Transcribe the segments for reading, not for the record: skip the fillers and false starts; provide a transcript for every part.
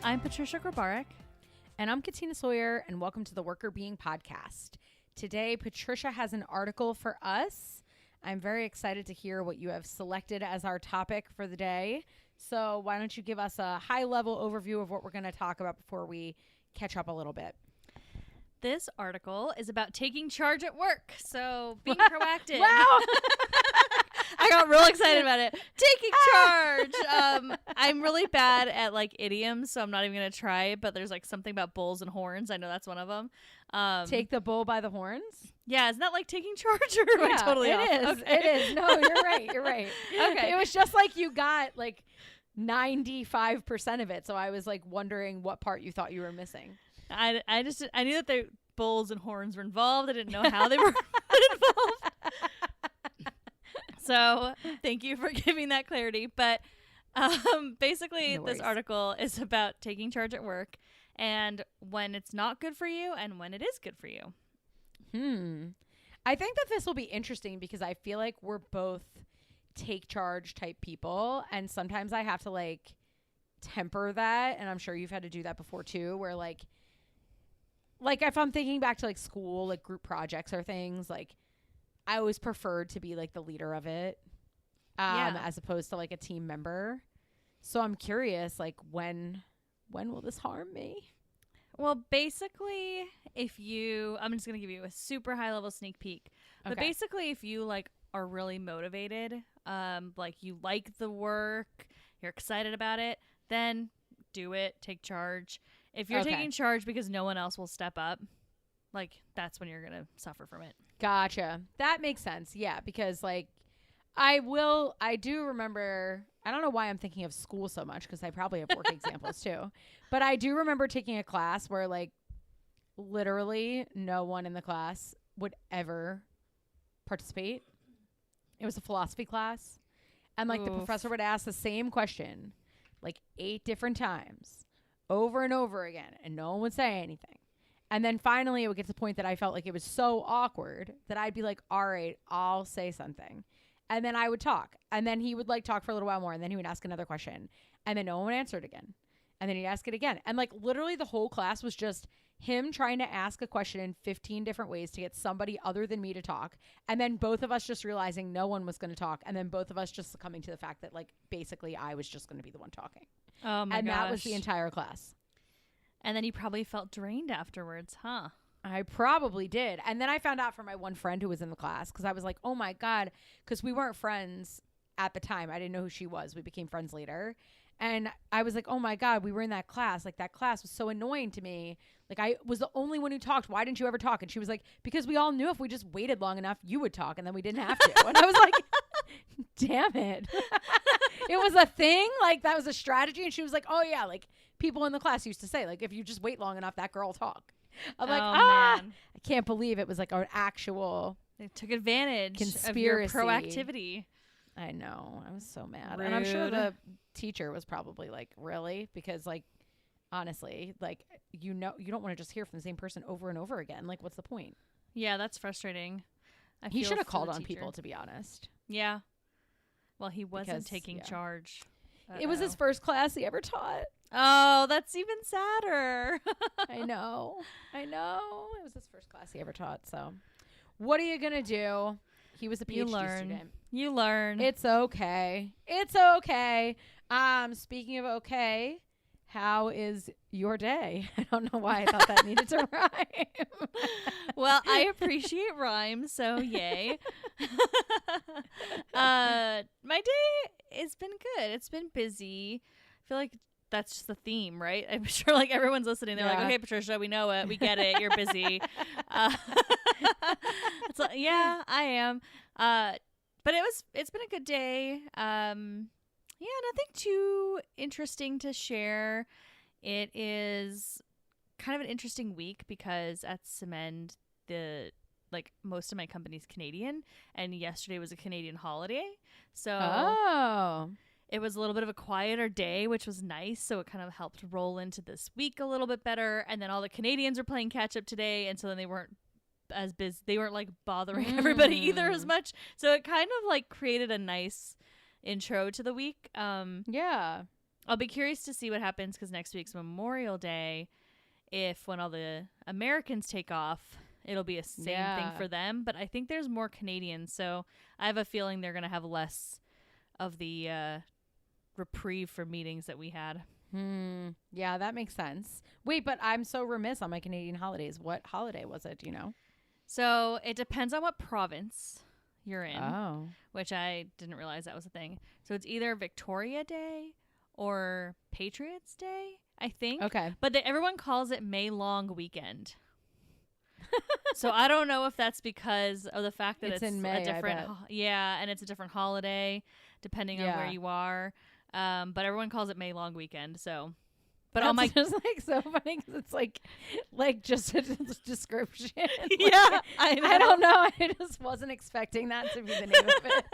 I'm Patricia Grabarek. And I'm Katina Sawyer, and welcome to the Worker Being Podcast. Today, Patricia has an article for us. I'm very excited to hear what you have selected as our topic for the day. So why don't you give us a high-level overview of what we're going to talk about before we catch up a little bit? This article is about taking charge at work. So being proactive. Wow! I got real excited about it. Taking charge. I'm really bad at like idioms, so I'm not even going to try it. But there's like something about bulls and horns. I know that's one of them. Take the bull by the horns? Yeah, isn't that like taking charge? Or am I totally off? It is. Okay. It is. No, you're right. You're right. Okay. It was just like you got like 95% of it. So I was like wondering what part you thought you were missing. I knew that the bulls and horns were involved. I didn't know how they were involved. So thank you for giving that clarity. But basically, No this worries. article is about taking charge at work and when it's not good for you and when it is good for you. I think that this will be interesting because I feel like we're both take charge type people. And sometimes I have to like temper that. And I'm sure you've had to do that before too, where like if I'm thinking back to like school, like group projects or things, like I always preferred to be like the leader of it as opposed to like a team member. So I'm curious, like when will this harm me? Well, basically, I'm just going to give you a super high level sneak peek. But Okay. basically, if you like are really motivated, like you like the work, you're excited about it, then do it, take charge. If you're Okay. taking charge because no one else will step up, like that's when you're going to suffer from it. Gotcha. That makes sense. Yeah, because like I do remember, I don't know why I'm thinking of school so much because I probably have work examples too. But I do remember taking a class where like literally no one in the class would ever participate. It was a philosophy class. And like the Oof. professor would ask the same question like 8 different times over and over again and no one would say anything. And then finally it would get to the point that I felt like it was so awkward that I'd be like, all right, I'll say something. And then I would talk. And then he would like talk for a little while more. And then he would ask another question. And then no one would answer it again. And then he'd ask it again. And like literally the whole class was just him trying to ask a question in 15 different ways to get somebody other than me to talk. And then both of us just realizing no one was going to talk. And then both of us just succumbing to the fact that like basically I was just going to be the one talking. Oh my gosh. And that was the entire class. And then you probably felt drained afterwards, huh? I probably did. And then I found out from my one friend who was in the class because I was like, oh my God, because we weren't friends at the time. I didn't know who she was. We became friends later. And I was like, oh my God, we were in that class. Like that class was so annoying to me. Like I was the only one who talked. Why didn't you ever talk? And she was like, because we all knew if we just waited long enough, you would talk and then we didn't have to. And I was like, damn it. It was a thing. Like that was a strategy. And she was like, oh yeah, like people in the class used to say, like, if you just wait long enough, that girl will talk. I'm like, man. I can't believe it was like an actual They took advantage conspiracy. of your proactivity. I know. I was so mad. And I'm sure Rude. the teacher was probably like, really? Because like, honestly, like, you don't want to just hear from the same person over and over again. Like, what's the point? Yeah, that's frustrating. He feel should have for called the on teacher. people, to be honest. Yeah. Well, he wasn't Because, taking yeah. charge. It was his first class he ever taught. Oh, that's even sadder. I know. It was his first class he ever taught. So what are you going to do? He was a PhD student. You learn. It's okay. Speaking of okay, how is your day? I don't know why I thought that needed to rhyme. Well, I appreciate rhymes, so yay. My day has been good. It's been busy. I feel like that's just the theme, right? I'm sure like everyone's listening. They're like, Yeah. okay, Patricia, we know it. We get it. You're busy. It's like, yeah, I am. But it's been a good day. Yeah, nothing too interesting to share. It is kind of an interesting week because at Cement, most of my company's Canadian, and yesterday was a Canadian holiday. So it was a little bit of a quieter day, which was nice. So it kind of helped roll into this week a little bit better. And then all the Canadians were playing catch up today. And so then they weren't as busy. They weren't like bothering everybody either as much. So it kind of like created a nice intro to the week. Yeah. I'll be curious to see what happens because next week's Memorial Day. If when all the Americans take off, it'll be a same thing for them. But I think there's more Canadians, so I have a feeling they're going to have less of the reprieve for meetings that we had. Yeah, that makes sense. Wait, but I'm so remiss on my Canadian holidays. What holiday was it? Do you know? So it depends on what province you're in, which I didn't realize that was a thing. So it's either Victoria Day or Patriots Day, I think. Okay. But everyone calls it May Long Weekend. So I don't know if that's because of the fact that it's in May, a different, and it's a different holiday depending on where you are. But everyone calls it May Long Weekend. So, but that's all my just like so funny because it's like just a description. Yeah, I don't know. I just wasn't expecting that to be the name of it.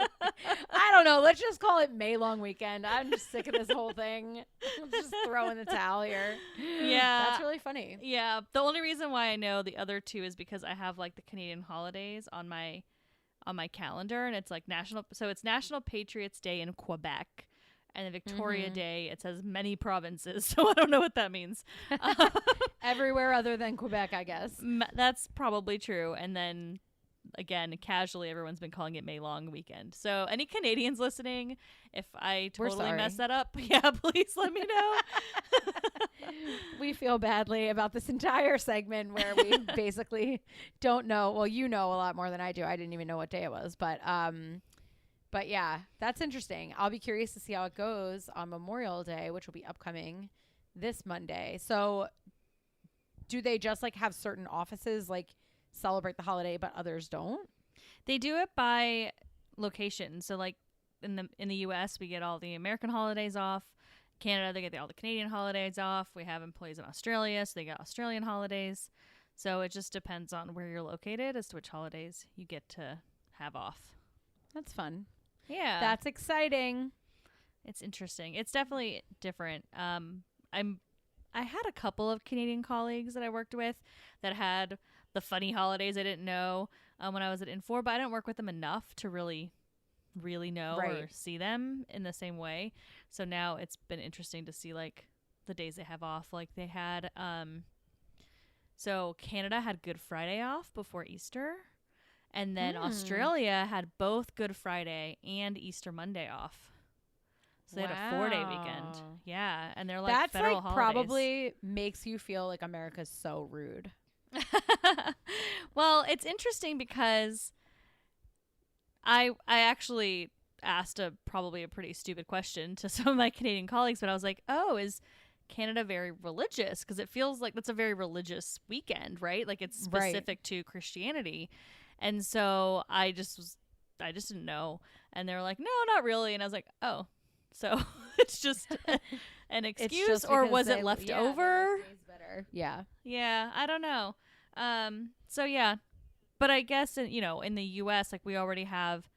I don't know. Let's just call it May Long Weekend. I'm just sick of this whole thing. I'm just throwing the towel here. Yeah, that's really funny. Yeah, the only reason why I know the other two is because I have like the Canadian holidays on my calendar, and it's like national. So it's National Patriots Day in Quebec. And the Victoria Day, it says many provinces, so I don't know what that means. Everywhere other than Quebec, I guess. That's probably true. And then, again, casually, everyone's been calling it May Long Weekend. So any Canadians listening, if I totally mess that up, please let me know. We feel badly about this entire segment where we basically don't know. Well, you know a lot more than I do. I didn't even know what day it was, But yeah, that's interesting. I'll be curious to see how it goes on Memorial Day, which will be upcoming this Monday. So do they just like have certain offices like celebrate the holiday, but others don't? They do it by location. So like in the US, we get all the American holidays off. Canada, they get all the Canadian holidays off. We have employees in Australia, so they get Australian holidays. So it just depends on where you're located as to which holidays you get to have off. That's fun. Yeah. That's exciting. It's interesting. It's definitely different. I had a couple of Canadian colleagues that I worked with that had the funny holidays I didn't know when I was at Infor, but I didn't work with them enough to really know or see them in the same way. So now it's been interesting to see like the days they have off. Like they had so Canada had Good Friday off before Easter. And then Australia had both Good Friday and Easter Monday off. So they had a 4-day weekend. Yeah. And they're like that's federal like holidays. Probably makes you feel like America's so rude. Well, it's interesting because I actually asked probably a pretty stupid question to some of my Canadian colleagues, but I was like, oh, is Canada very religious? Because it feels like that's a very religious weekend, right? Like it's specific to Christianity. And so I just didn't know. And they were like, no, not really. And I was like, oh, so it's just an excuse just or was it left over? Yeah. Yeah. I don't know. So yeah, but I guess, in the US, like we already have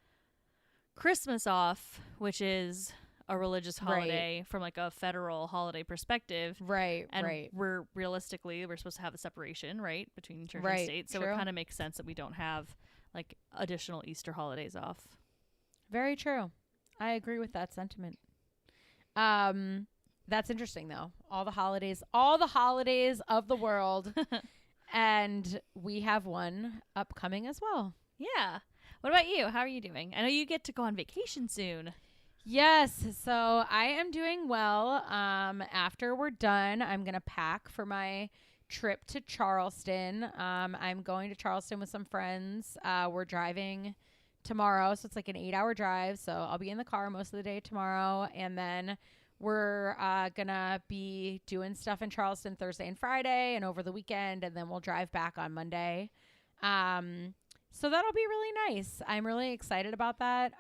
Christmas off, which is a religious holiday from like a federal holiday perspective. Right. And right. we're supposed to have a separation, right, between church and state. So it kind of makes sense that we don't have like additional Easter holidays off. Very true. I agree with that sentiment. That's interesting though. All the holidays of the world. And we have one upcoming as well. Yeah. What about you? How are you doing? I know you get to go on vacation soon. Yes, so I am doing well. After we're done, I'm going to pack for my trip to Charleston. I'm going to Charleston with some friends. We're driving tomorrow, so it's like an 8-hour drive. So I'll be in the car most of the day tomorrow. And then we're going to be doing stuff in Charleston Thursday and Friday and over the weekend. And then we'll drive back on Monday. So that'll be really nice. I'm really excited about that.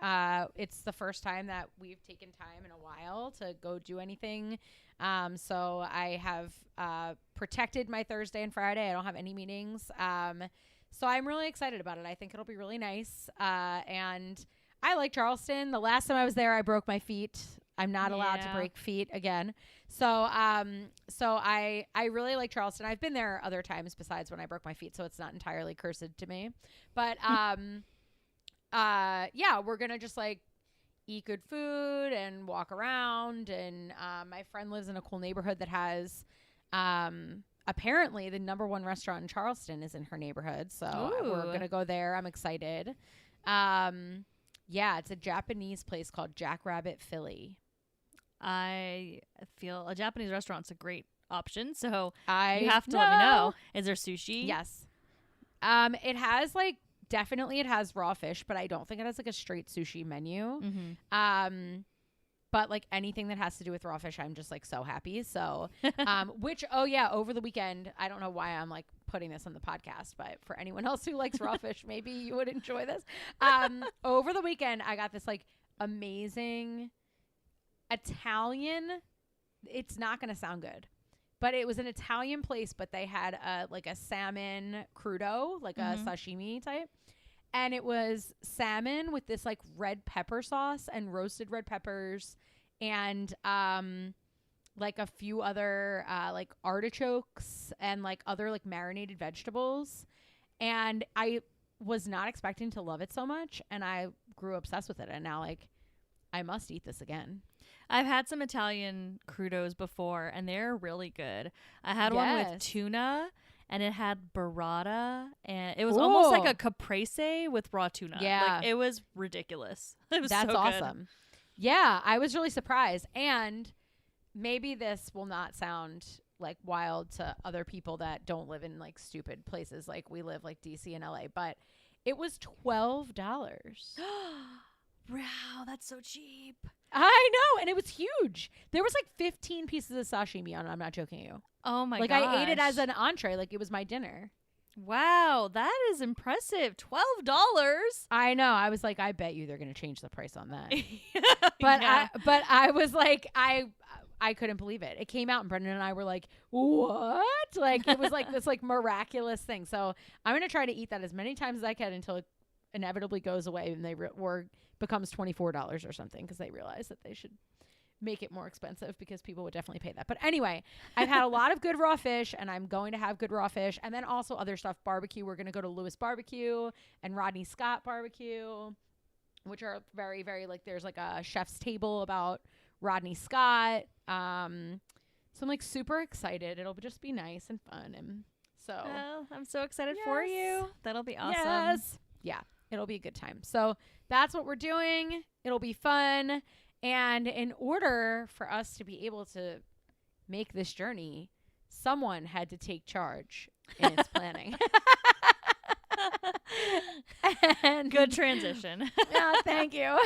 It's the first time that we've taken time in a while to go do anything. So I have protected my Thursday and Friday. I don't have any meetings. So I'm really excited about it. I think it'll be really nice. And I like Charleston. The last time I was there, I broke my feet. I'm not allowed to break feet again. So I really like Charleston. I've been there other times besides when I broke my feet, so it's not entirely cursed to me. But yeah, we're gonna just like eat good food and walk around. And my friend lives in a cool neighborhood that has apparently the #1 restaurant in Charleston is in her neighborhood. So we're going to go there. I'm excited. Yeah, it's a Japanese place called Jackrabbit Philly. I feel a Japanese restaurant's a great option. So I you have to let me know. Is there sushi? Yes. It has definitely it has raw fish, but I don't think it has a straight sushi menu. Mm-hmm. But anything that has to do with raw fish, I'm just so happy. So, over the weekend, I don't know why I'm putting this on the podcast, but for anyone else who likes raw fish, maybe you would enjoy this. Over the weekend, I got this amazing Italian. It's not going to sound good, but it was an Italian place, but they had a salmon crudo, a sashimi type. And it was salmon with this red pepper sauce and roasted red peppers and a few other artichokes and other marinated vegetables. And I was not expecting to love it so much, and I grew obsessed with it. And now I must eat this again. I've had some Italian crudos before, and they're really good. I had one with tuna, and it had burrata, and it was almost like a caprese with raw tuna. Yeah. It was ridiculous. It was That's so awesome. Good. Yeah, I was really surprised. And maybe this will not sound wild to other people that don't live in stupid places like we live, DC and LA, but it was $12. Wow, that's so cheap. I know, and it was huge. There was 15 pieces of sashimi on it. I'm not joking you. Oh my gosh. I ate it as an entree, it was my dinner. Wow, that is impressive. $12. I know. I was I bet you they're going to change the price on that. But but I was I couldn't believe it. It came out and Brendan and I were what? It was this miraculous thing. So I'm going to try to eat that as many times as I can until it inevitably goes away and becomes $24 or something, because they realize that they should make it more expensive, because people would definitely pay that. But anyway, I've had a lot of good raw fish, and I'm going to have good raw fish, and then also other stuff. Barbecue, we're going to go to Lewis Barbecue and Rodney Scott Barbecue, which are very, very there's a chef's table about Rodney Scott. So I'm super excited. It'll just be nice and fun. And so I'm so excited for you. That'll be awesome. Yes. Yeah, it'll be a good time. So that's what we're doing. It'll be fun. And in order for us to be able to make this journey, someone had to take charge in its planning. And good transition. Yeah, thank you.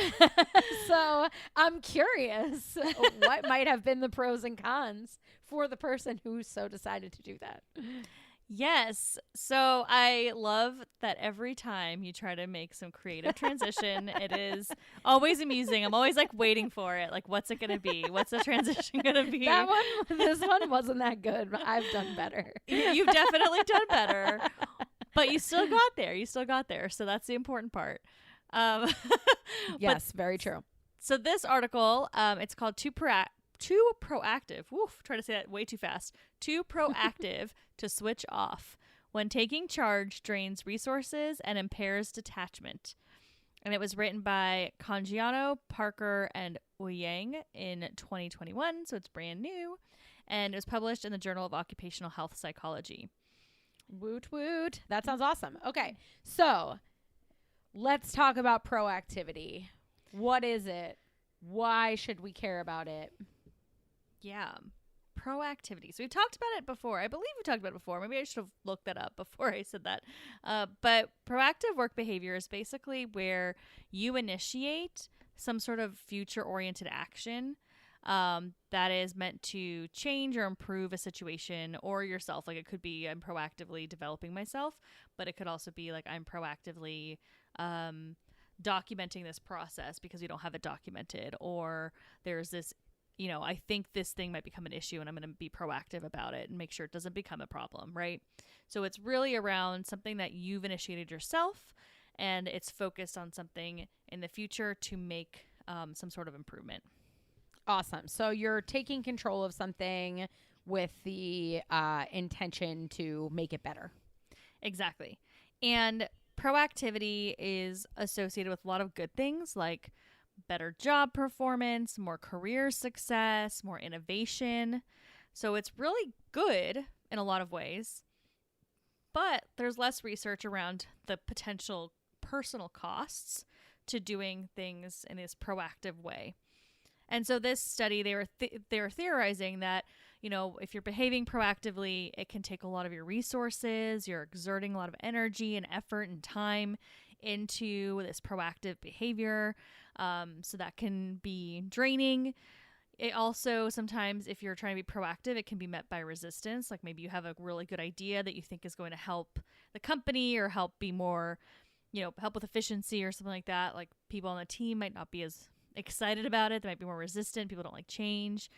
So I'm curious what might have been the pros and cons for the person who so decided to do that. Yes. So I love that every time you try to make some creative transition, it is always amusing. I'm always waiting for it. What's it going to be? What's the transition going to be? This one wasn't that good, but I've done better. You've definitely done better, but you still got there. So that's the important part. Yes, very true. So this article, it's called Too Proactive. Woof, try to say that way too fast. Too proactive to switch off. When taking charge drains resources and impairs detachment. And it was written by Cangiano, Parker, and Ouyang in 2021, so it's brand new. And it was published in the Journal of Occupational Health Psychology. Woot woot. That sounds awesome. Okay, so let's talk about proactivity. What is it? Why should we care about it? Yeah. Proactivity. So we've talked about it before. I believe we talked about it before. Maybe I should have looked that up before I said that. But proactive work behavior is basically where you initiate some sort of future-oriented action that is meant to change or improve a situation or yourself. It could be I'm proactively developing myself, but it could also be I'm proactively documenting this process because you don't have it documented, or there's this I think this thing might become an issue and I'm going to be proactive about it and make sure it doesn't become a problem, right? So it's really around something that you've initiated yourself, and it's focused on something in the future to make some sort of improvement. Awesome. So you're taking control of something with the intention to make it better. Exactly. And proactivity is associated with a lot of good things like better job performance, more career success, more innovation. So it's really good in a lot of ways. But there's less research around the potential personal costs to doing things in this proactive way. And so this study, they were theorizing that, if you're behaving proactively, it can take a lot of your resources. You're exerting a lot of energy and effort and time into this proactive behavior. So that can be draining. It also sometimes, if you're trying to be proactive, it can be met by resistance. Like maybe you have a really good idea that you think is going to help the company or help be more, help with efficiency or something like that. Like people on the team might not be as excited about it. They might be more resistant. People don't like change.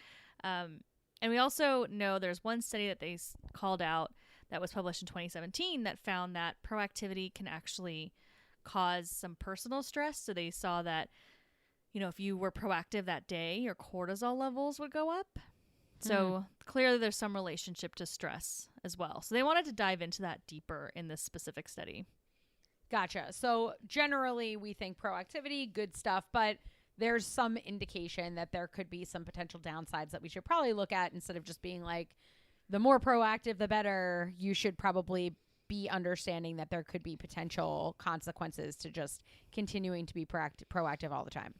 And we also know there's one study that they called out that was published in 2017 that found that proactivity can actually cause some personal stress. So they saw that, if you were proactive that day, your cortisol levels would go up. So clearly there's some relationship to stress as well. So they wanted to dive into that deeper in this specific study. Gotcha. So generally we think proactivity, good stuff, but there's some indication that there could be some potential downsides that we should probably look at instead of just being like, the more proactive, the better. You should probably be understanding that there could be potential consequences to just continuing to be proactive all the time.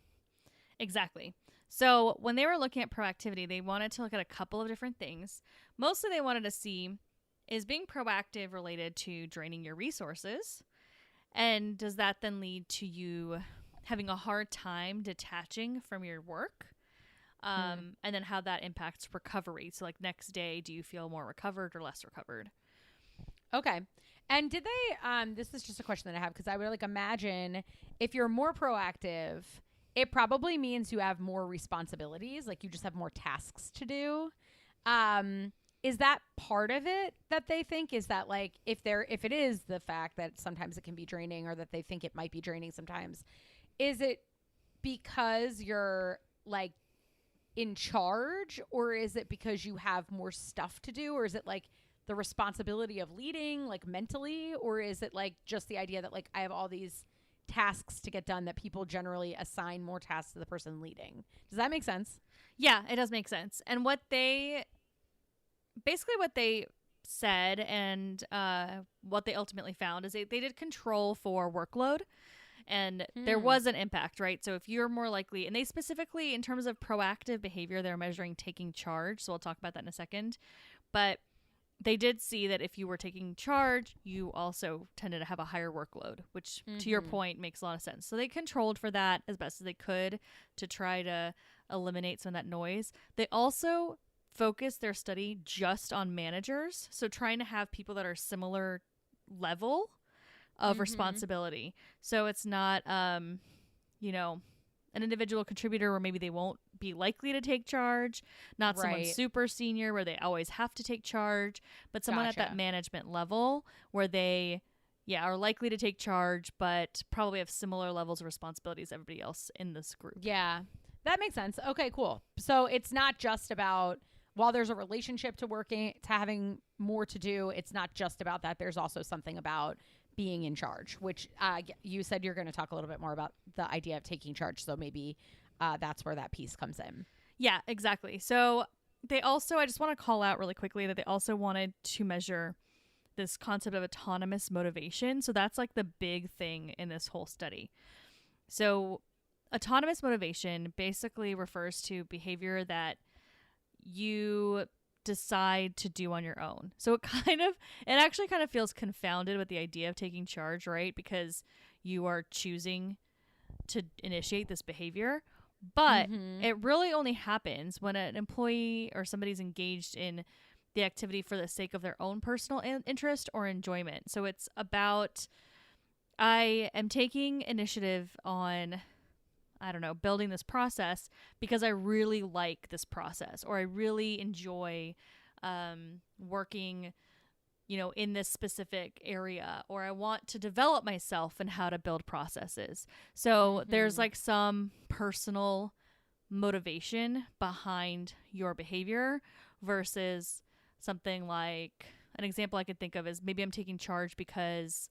Exactly. So when they were looking at proactivity, they wanted to look at a couple of different things. Mostly they wanted to see, is being proactive related to draining your resources? And does that then lead to you having a hard time detaching from your work? And then how that impacts recovery. So like next day, do you feel more recovered or less recovered? Okay. And did they, this is just a question that I have, because I would like imagine if you're more proactive, it probably means you have more responsibilities, like you just have more tasks to do. Is that part of it that they think? Is that like if it is the fact that sometimes it can be draining, or that they think it might be draining sometimes, is it because you're like in charge, or is it because you have more stuff to do, or is it like the responsibility of leading like mentally, or is it like just the idea that like I have all these tasks to get done that people generally assign more tasks to the person leading? Does that make sense? Yeah, it does make sense. And what they said and what they ultimately found is they did control for workload, and there was an impact, right? So if you're more likely, and they specifically, in terms of proactive behavior, they're measuring taking charge. So we'll talk about that in a second. But they did see that if you were taking charge, you also tended to have a higher workload, which to your point makes a lot of sense. So they controlled for that as best as they could to try to eliminate some of that noise. They also focused their study just on managers. So trying to have people that are similar level of responsibility. So it's not, an individual contributor where maybe they won't be likely to take charge, not someone super senior where they always have to take charge, but someone at that management level where they are likely to take charge, but probably have similar levels of responsibilities as everybody else in this group. Yeah, that makes sense. Okay, cool. So it's not just about, while there's a relationship to working, to having more to do, it's not just about that. There's also something about being in charge, which you said you're going to talk a little bit more about the idea of taking charge. So maybe that's where that piece comes in. Yeah, exactly. So they also, I just want to call out really quickly that they also wanted to measure this concept of autonomous motivation. So that's like the big thing in this whole study. So autonomous motivation basically refers to behavior that you decide to do on your own. So it actually kind of feels confounded with the idea of taking charge, right? Because you are choosing to initiate this behavior. But it really only happens when an employee or somebody's engaged in the activity for the sake of their own personal interest or enjoyment. So it's about, I am taking initiative on, I don't know, building this process because I really like this process, or I really enjoy working, in this specific area, or I want to develop myself in how to build processes. So there's like some personal motivation behind your behavior versus something like, an example I could think of is maybe I'm taking charge because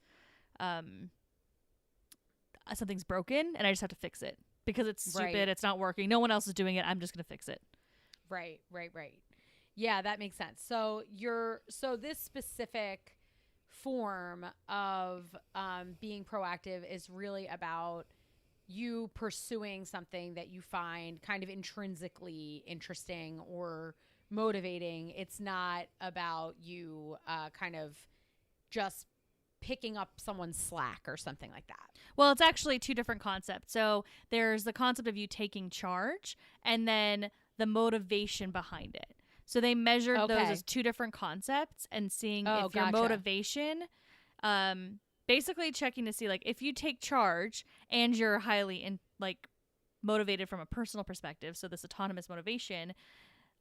something's broken and I just have to fix it. because it's stupid. Right. It's not working. No one else is doing it. I'm just going to fix it. Right. Yeah, that makes sense. So this specific form of being proactive is really about you pursuing something that you find kind of intrinsically interesting or motivating. It's not about you kind of just picking up someone's slack or something like that. Well, it's actually two different concepts. So there's the concept of you taking charge and then the motivation behind it. So they measured those as two different concepts and seeing if your motivation, basically checking to see like if you take charge and you're highly motivated from a personal perspective. So this autonomous motivation,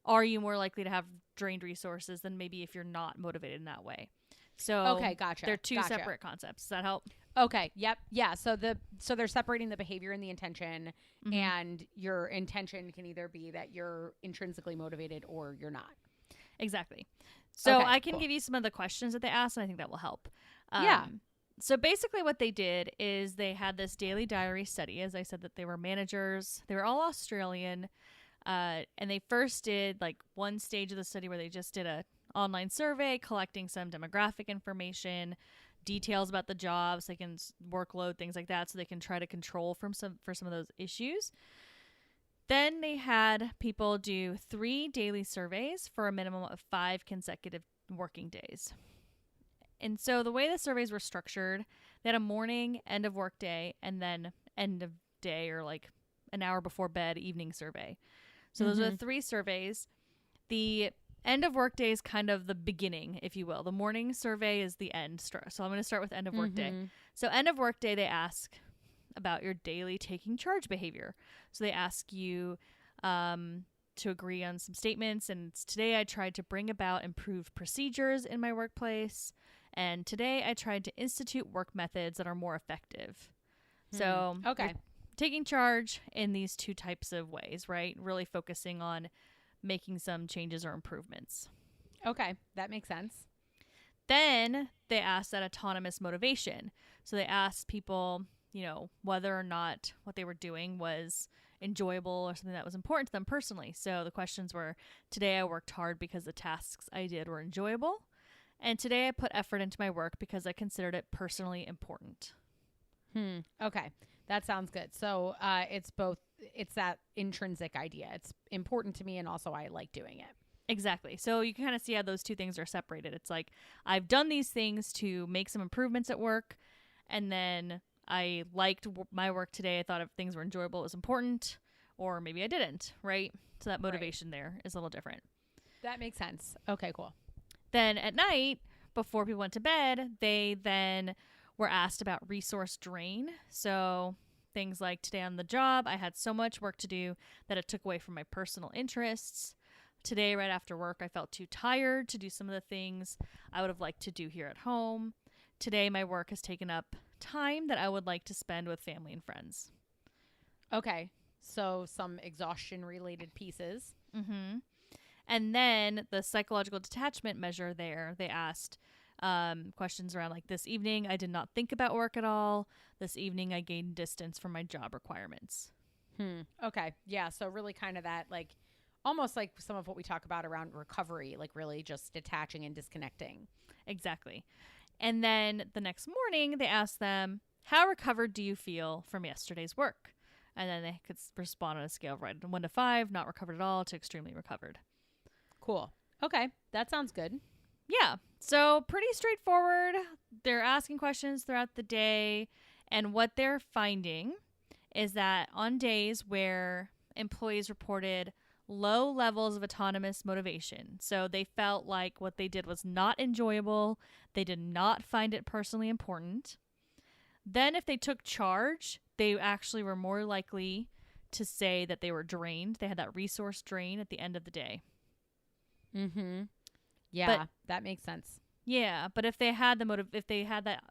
are you more likely to have drained resources than maybe if you're not motivated in that way? So gotcha. They're two separate concepts. Does that help? Okay. Yep. Yeah. So they're separating the behavior and the intention, and your intention can either be that you're intrinsically motivated or you're not. Exactly. So I can give you some of the questions that they asked, and I think that will help. Yeah. So basically what they did is they had this daily diary study. As I said, that they were managers. They were all Australian. And they first did like one stage of the study where they just did a online survey collecting some demographic information, details about the jobs, they can workload, things like that, so they can try to control for some of those issues. Then they had people do 3 daily surveys for a minimum of 5 consecutive working days. And so the way the surveys were structured, they had a morning, end of work day, and then end of day or like an hour before bed evening survey. So those are the 3 surveys. The end of work day is kind of the beginning, if you will. The morning survey is the end. So I'm going to start with end of work day. So end of work day, they ask about your daily taking charge behavior. So they ask you to agree on some statements. And today I tried to bring about improved procedures in my workplace. And today I tried to institute work methods that are more effective. So taking charge in these 2 types of ways, right? Really focusing on making some changes or improvements. Okay, that makes sense. Then they asked that autonomous motivation. So they asked people, whether or not what they were doing was enjoyable or something that was important to them personally. So the questions were, today I worked hard because the tasks I did were enjoyable. And today I put effort into my work because I considered it personally important. Okay. That sounds good. So it's that intrinsic idea. It's important to me and also I like doing it. Exactly. So you can kind of see how those 2 things are separated. It's like, I've done these things to make some improvements at work, and then I liked my work today. I thought if things were enjoyable, it was important, or maybe I didn't, right? So that motivation there is a little different. That makes sense. Okay, cool. Then at night, before people went to bed, they then were asked about resource drain. So things like, today on the job, I had so much work to do that it took away from my personal interests. Today, right after work, I felt too tired to do some of the things I would have liked to do here at home. Today, my work has taken up time that I would like to spend with family and friends. Okay. So some exhaustion related pieces. And then the psychological detachment measure there, they asked questions around like, this evening I did not think about work at all. This evening I gained distance from my job requirements. Okay. Yeah. So really kind of that, like almost like some of what we talk about around recovery, like really just detaching and disconnecting. Exactly. And then the next morning they asked them, how recovered do you feel from yesterday's work? And then they could respond on a scale of 1 to 5, not recovered at all, to extremely recovered. Cool. Okay. That sounds good. Yeah. So pretty straightforward. They're asking questions throughout the day. And what they're finding is that on days where employees reported low levels of autonomous motivation, so they felt like what they did was not enjoyable, they did not find it personally important, then if they took charge, they actually were more likely to say that they were drained. They had that resource drain at the end of the day. Yeah, that makes sense. Yeah, but if they had that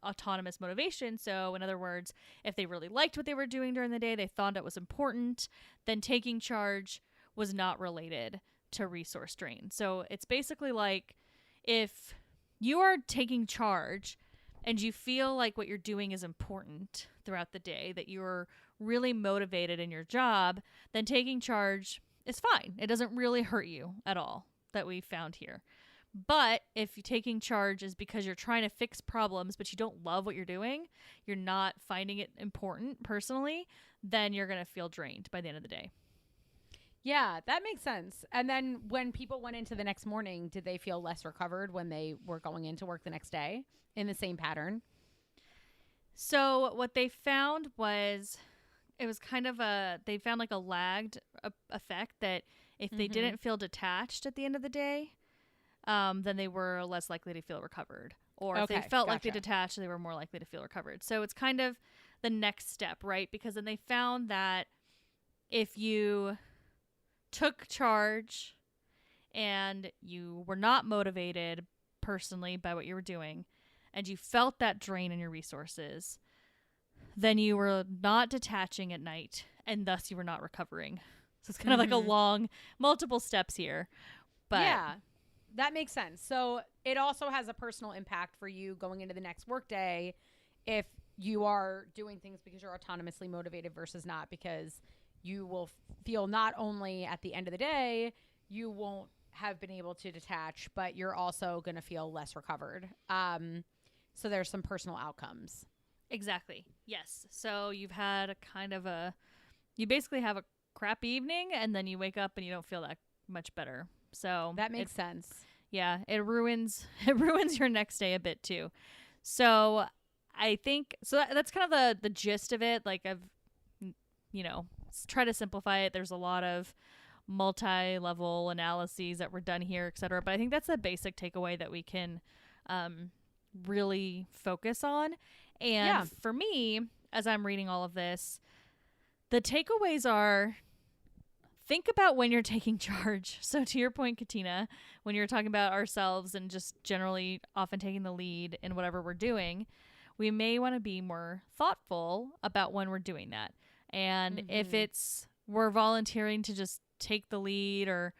autonomous motivation, so in other words, if they really liked what they were doing during the day, they thought it was important, then taking charge was not related to resource drain. So it's basically like, if you are taking charge and you feel like what you're doing is important throughout the day, that you're really motivated in your job, then taking charge is fine. It doesn't really hurt you at all, that we found here. But if taking charge is because you're trying to fix problems, but you don't love what you're doing, you're not finding it important personally, then you're going to feel drained by the end of the day. Yeah, that makes sense. And then when people went into the next morning, did they feel less recovered when they were going into work the next day in the same pattern? So what they found was, it was kind of they found like a lagged effect, that if they didn't feel detached at the end of the day, then they were less likely to feel recovered. Or if they felt like they detached, they were more likely to feel recovered. So it's kind of the next step, right? Because then they found that if you took charge and you were not motivated personally by what you were doing, and you felt that drain in your resources, then you were not detaching at night, and thus you were not recovering. So it's kind of like a long, multiple steps here. But yeah, that makes sense. So it also has a personal impact for you going into the next workday if you are doing things because you're autonomously motivated versus not, because you will feel not only at the end of the day, you won't have been able to detach, but you're also going to feel less recovered. So there's some personal outcomes. Exactly. Yes. So you've had you basically have a crappy evening, and then you wake up and you don't feel that much better. So that makes sense. Yeah, it ruins your next day a bit too. So I think that's kind of the gist of it. Like, I've try to simplify it. There's a lot of multi-level analyses that were done here, etc. But I think that's the basic takeaway that we can really focus on. And for me, as I'm reading all of this, the takeaways are: think about when you're taking charge. So to your point, Katina, when you're talking about ourselves and just generally often taking the lead in whatever we're doing, we may want to be more thoughtful about when we're doing that. And if we're volunteering to just take the lead or,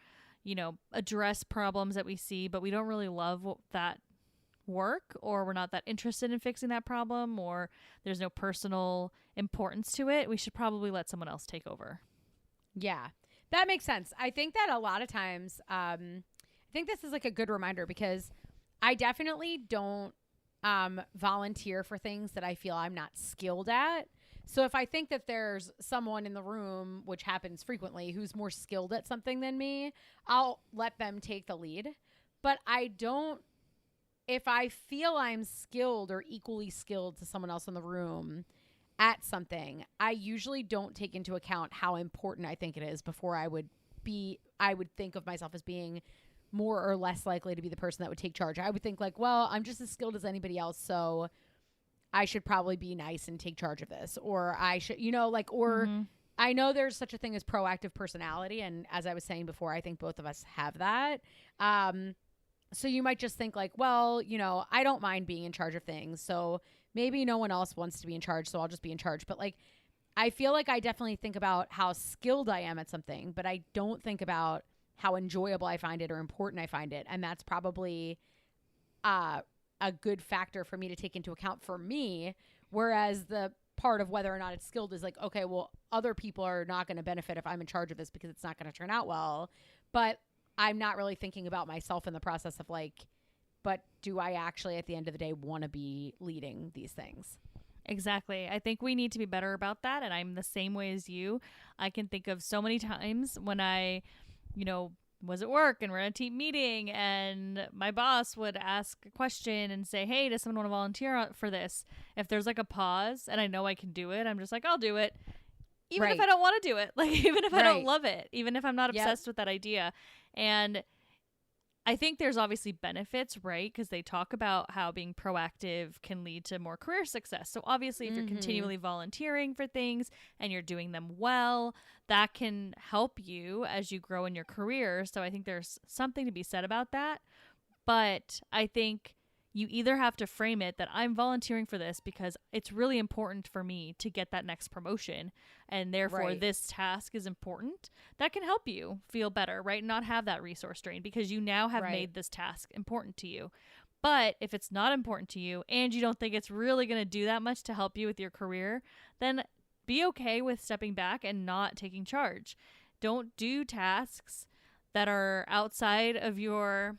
address problems that we see, but we don't really love that work, or we're not that interested in fixing that problem, or there's no personal importance to it, we should probably let someone else take over. Yeah, that makes sense. I think that a lot of times, I think this is like a good reminder, because I definitely don't volunteer for things that I feel I'm not skilled at. So if I think that there's someone in the room, which happens frequently, who's more skilled at something than me, I'll let them take the lead. But if I feel I'm skilled or equally skilled to someone else in the room at something, I usually don't take into account how important I think it is before I would think of myself as being more or less likely to be the person that would take charge. I would think like, well, I'm just as skilled as anybody else, so I should probably be nice and take charge of this. Or I should, I know there's such a thing as proactive personality. And as I was saying before, I think both of us have that. So you might just think like, well, I don't mind being in charge of things, so maybe no one else wants to be in charge, so I'll just be in charge. But like, I feel like I definitely think about how skilled I am at something, but I don't think about how enjoyable I find it or important I find it. And that's probably a good factor for me to take into account for me. Whereas the part of whether or not it's skilled is like, okay, well, other people are not going to benefit if I'm in charge of this because it's not going to turn out well. But I'm not really thinking about myself in the process of like, but do I actually at the end of the day want to be leading these things? Exactly. I think we need to be better about that. And I'm the same way as you. I can think of so many times when I, was at work and we're in a team meeting and my boss would ask a question and say, hey, does someone want to volunteer for this? If there's like a pause and I know I can do it, I'm just like, I'll do it. Even if I don't want to do it, like even if I don't love it, even if I'm not obsessed with that idea. And I think there's obviously benefits, right? Because they talk about how being proactive can lead to more career success. So obviously if you're continually volunteering for things and you're doing them well, that can help you as you grow in your career. So I think there's something to be said about that. But I think you either have to frame it that I'm volunteering for this because it's really important for me to get that next promotion, and therefore this task is important. That can help you feel better, right? Not have that resource drain because you now have made this task important to you. But if it's not important to you and you don't think it's really going to do that much to help you with your career, then be okay with stepping back and not taking charge. Don't do tasks that are outside of your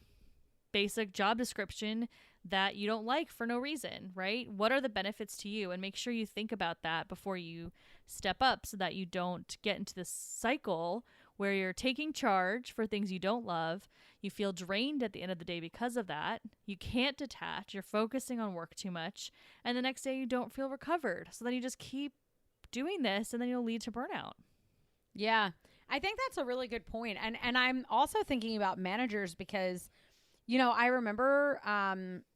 basic job description that you don't like for no reason, right? What are the benefits to you? And make sure you think about that before you step up so that you don't get into this cycle where you're taking charge for things you don't love. You feel drained at the end of the day because of that. You can't detach. You're focusing on work too much. And the next day you don't feel recovered. So then you just keep doing this and then you'll lead to burnout. Yeah. I think that's a really good point. And I'm also thinking about managers because, I remember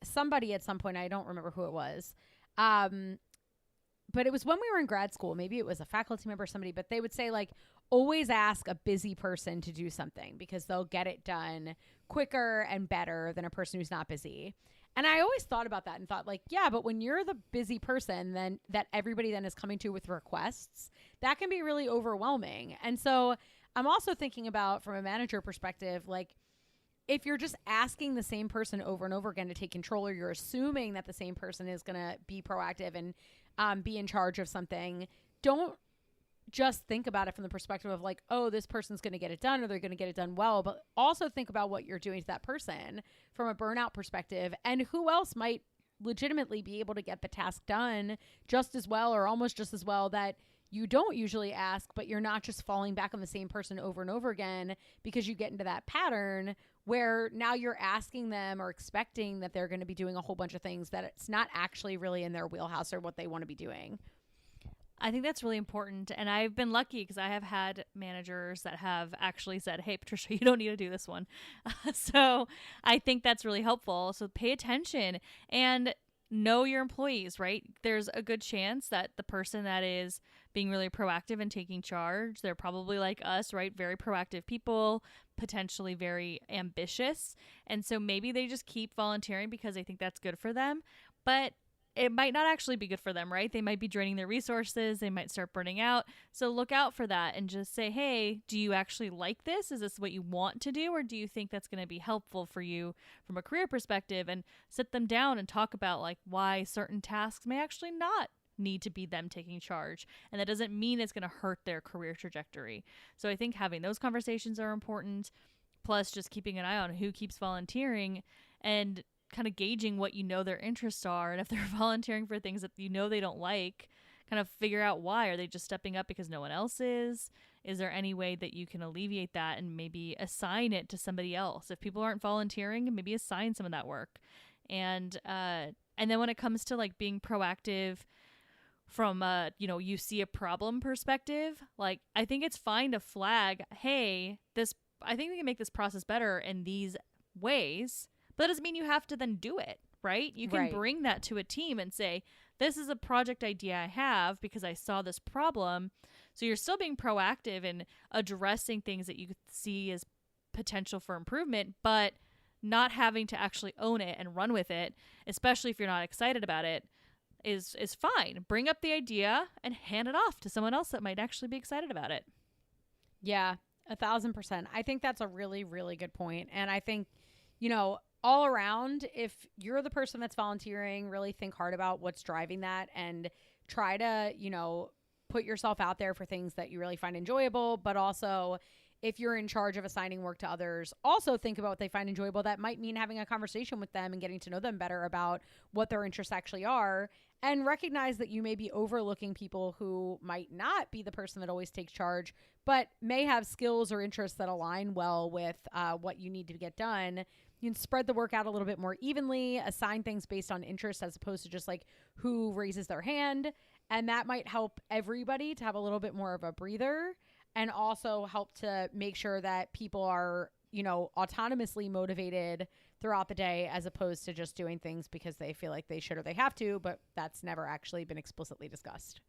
somebody at some point, I don't remember who it was, but it was when we were in grad school. Maybe it was a faculty member or somebody, but they would say, like, always ask a busy person to do something because they'll get it done quicker and better than a person who's not busy. And I always thought about that and thought, like, yeah, but when you're the busy person then that everybody then is coming to with requests, that can be really overwhelming. And so I'm also thinking about, from a manager perspective, like, if you're just asking the same person over and over again to take control, or you're assuming that the same person is going to be proactive and be in charge of something, don't just think about it from the perspective of like, oh, this person's going to get it done or they're going to get it done well, but also think about what you're doing to that person from a burnout perspective and who else might legitimately be able to get the task done just as well or almost just as well that you don't usually ask, but you're not just falling back on the same person over and over again because you get into that pattern where now you're asking them or expecting that they're going to be doing a whole bunch of things that it's not actually really in their wheelhouse or what they want to be doing. I think that's really important. And I've been lucky because I have had managers that have actually said, hey, Patricia, you don't need to do this one. So I think that's really helpful. So pay attention and know your employees, right? There's a good chance that the person that is being really proactive and taking charge, they're probably like us, right? Very proactive people, potentially very ambitious. And so maybe they just keep volunteering because they think that's good for them. But it might not actually be good for them, right? They might be draining their resources. They might start burning out. So look out for that and just say, hey, do you actually like this? Is this what you want to do? Or do you think that's going to be helpful for you from a career perspective? And sit them down and talk about like why certain tasks may actually not need to be them taking charge. And that doesn't mean it's going to hurt their career trajectory. So I think having those conversations are important. Plus just keeping an eye on who keeps volunteering and kind of gauging what their interests are, and if they're volunteering for things that they don't like, kind of figure out why. Are they just stepping up because no one else is there any way that you can alleviate that and maybe assign it to somebody else? If people aren't volunteering, maybe assign some of that work. And then when it comes to like being proactive from you see a problem perspective, like I think it's fine to flag, hey, I think we can make this process better in these ways. But that doesn't mean you have to then do it, right? You can bring that to a team and say, this is a project idea I have because I saw this problem. So you're still being proactive and addressing things that you see as potential for improvement, but not having to actually own it and run with it, especially if you're not excited about it, is fine. Bring up the idea and hand it off to someone else that might actually be excited about it. Yeah, 1,000%. I think that's a really, really good point. And I think, all around, if you're the person that's volunteering, really think hard about what's driving that and try to, put yourself out there for things that you really find enjoyable. But also, if you're in charge of assigning work to others, also think about what they find enjoyable. That might mean having a conversation with them and getting to know them better about what their interests actually are, and recognize that you may be overlooking people who might not be the person that always takes charge, but may have skills or interests that align well with what you need to get done. You can spread the work out a little bit more evenly, assign things based on interest as opposed to just like who raises their hand. And that might help everybody to have a little bit more of a breather, and also help to make sure that people are, autonomously motivated throughout the day as opposed to just doing things because they feel like they should or they have to, but that's never actually been explicitly discussed.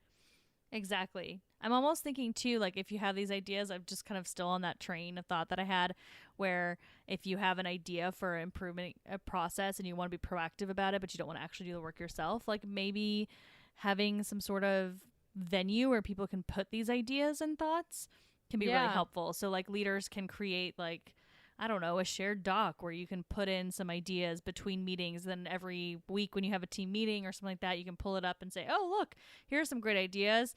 Exactly. I'm almost thinking too, like if you have these ideas, I'm just kind of still on that train of thought that I had, where if you have an idea for improving a process and you want to be proactive about it, but you don't want to actually do the work yourself, like maybe having some sort of venue where people can put these ideas and thoughts can be really helpful. So like leaders can create like I don't know, a shared doc where you can put in some ideas between meetings. Then every week when you have a team meeting or something like that, you can pull it up and say, oh, look, here's some great ideas.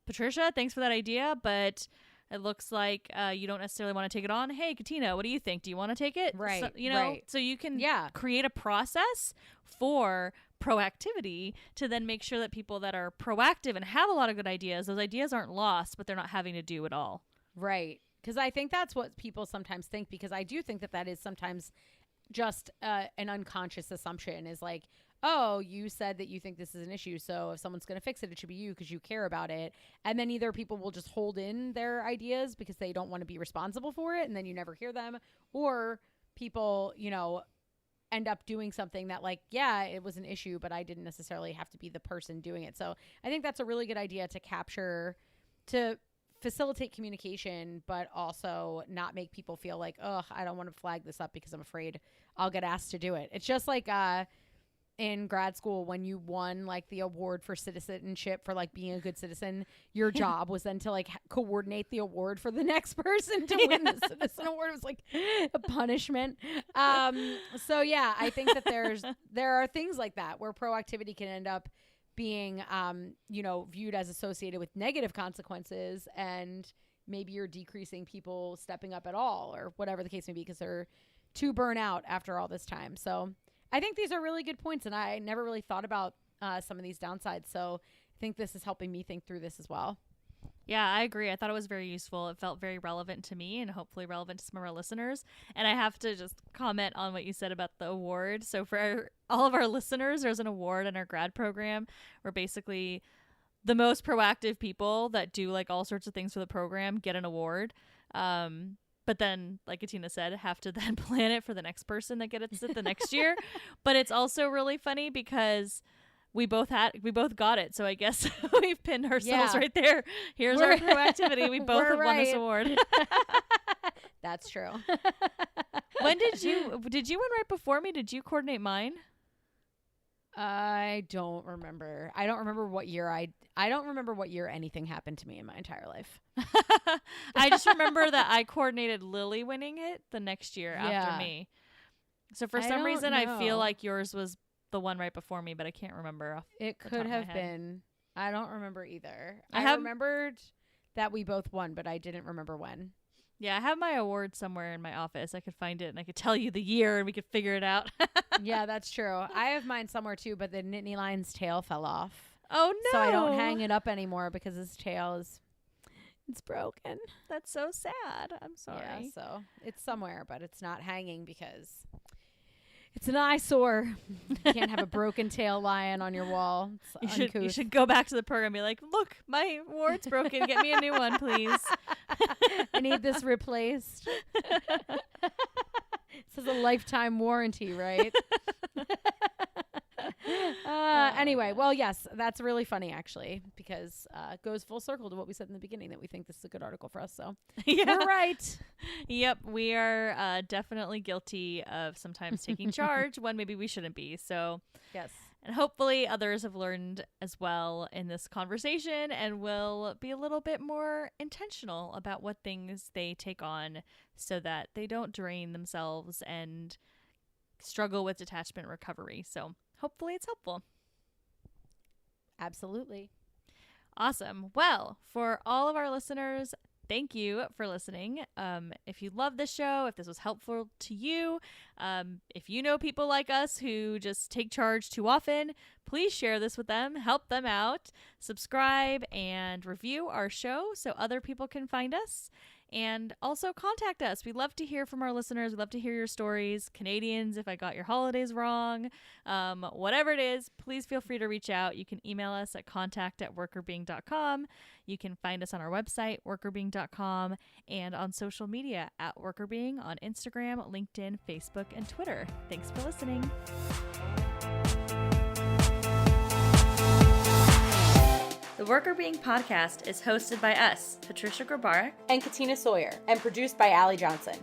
Patricia, thanks for that idea, but it looks like you don't necessarily want to take it on. Hey, Katina, what do you think? Do you want to take it? Right. So, you know, right. so you can Yeah. create a process for proactivity to then make sure that people that are proactive and have a lot of good ideas, those ideas aren't lost, but they're not having to do it all. Right. Because I think that's what people sometimes think, because I do think that is sometimes just an unconscious assumption, is like, oh, you said that you think this is an issue, so if someone's going to fix it, it should be you because you care about it. And then either people will just hold in their ideas because they don't want to be responsible for it, and then you never hear them, or people, you know, end up doing something that, like, yeah, it was an issue, but I didn't necessarily have to be the person doing it. So I think that's a really good idea to facilitate communication, but also not make people feel like, oh, I don't want to flag this up because I'm afraid I'll get asked to do it. It's just like in grad school, when you won like the award for citizenship for like being a good citizen, your job was then to like coordinate the award for the next person to win the citizen award. It was like a punishment. So yeah, I think that there are things like that where proactivity can end up being, viewed as associated with negative consequences, and maybe you're decreasing people stepping up at all, or whatever the case may be, because they're too burnt out after all this time. So I think these are really good points, and I never really thought about some of these downsides. So I think this is helping me think through this as well. Yeah, I agree. I thought it was very useful. It felt very relevant to me and hopefully relevant to some of our listeners. And I have to just comment on what you said about the award. So for all of our listeners, there's an award in our grad program where basically the most proactive people that do like all sorts of things for the program get an award. But then, like Katina said, have to then plan it for the next person that gets it the next year. But it's also really funny because we both got it. So I guess we've pinned ourselves right there. Here's our proactivity. We both have won this award. That's true. When did you win right before me? Did you coordinate mine? I don't remember. I don't remember what year I don't remember what year anything happened to me in my entire life. I just remember that I coordinated Lily winning it the next year after me. So for some reason, I feel like yours was the one right before me, but I can't remember. It could have been. I don't remember either. I remembered that we both won, but I didn't remember when. Yeah, I have my award somewhere in my office. I could find it and I could tell you the year and we could figure it out. Yeah, that's true. I have mine somewhere too, but the Nittany Lion's tail fell off. Oh no. So I don't hang it up anymore because his tail it's broken. That's so sad. I'm sorry. Yeah, so it's somewhere, but it's not hanging because it's an eyesore. You can't have a broken tail lion on your wall. You should go back to the program and be like, look, my award's broken. Get me a new one, please. I need this replaced. This is a lifetime warranty, right? Anyway, well, yes, that's really funny, actually, because it goes full circle to what we said in the beginning, that we think this is a good article for us. So yeah. We're right. Yep, we are definitely guilty of sometimes taking charge when maybe we shouldn't be. So yes. And hopefully others have learned as well in this conversation and will be a little bit more intentional about what things they take on so that they don't drain themselves and struggle with detachment recovery. So hopefully it's helpful. Absolutely. Awesome. Well, for all of our listeners, thank you for listening. If you love this show, if this was helpful to you, if you know people like us who just take charge too often, please share this with them, help them out, subscribe and review our show so other people can find us. And also contact us. We love to hear from our listeners. We love to hear your stories. Canadians, if I got your holidays wrong, whatever it is, please feel free to reach out. You can email us at contact@workerbeing.com. You can find us on our website, workerbeing.com, and on social media at workerbeing on Instagram, LinkedIn, Facebook, and Twitter. Thanks for listening. The Worker Being podcast is hosted by us, Patricia Grabarek and Katina Sawyer, and produced by Allie Johnson.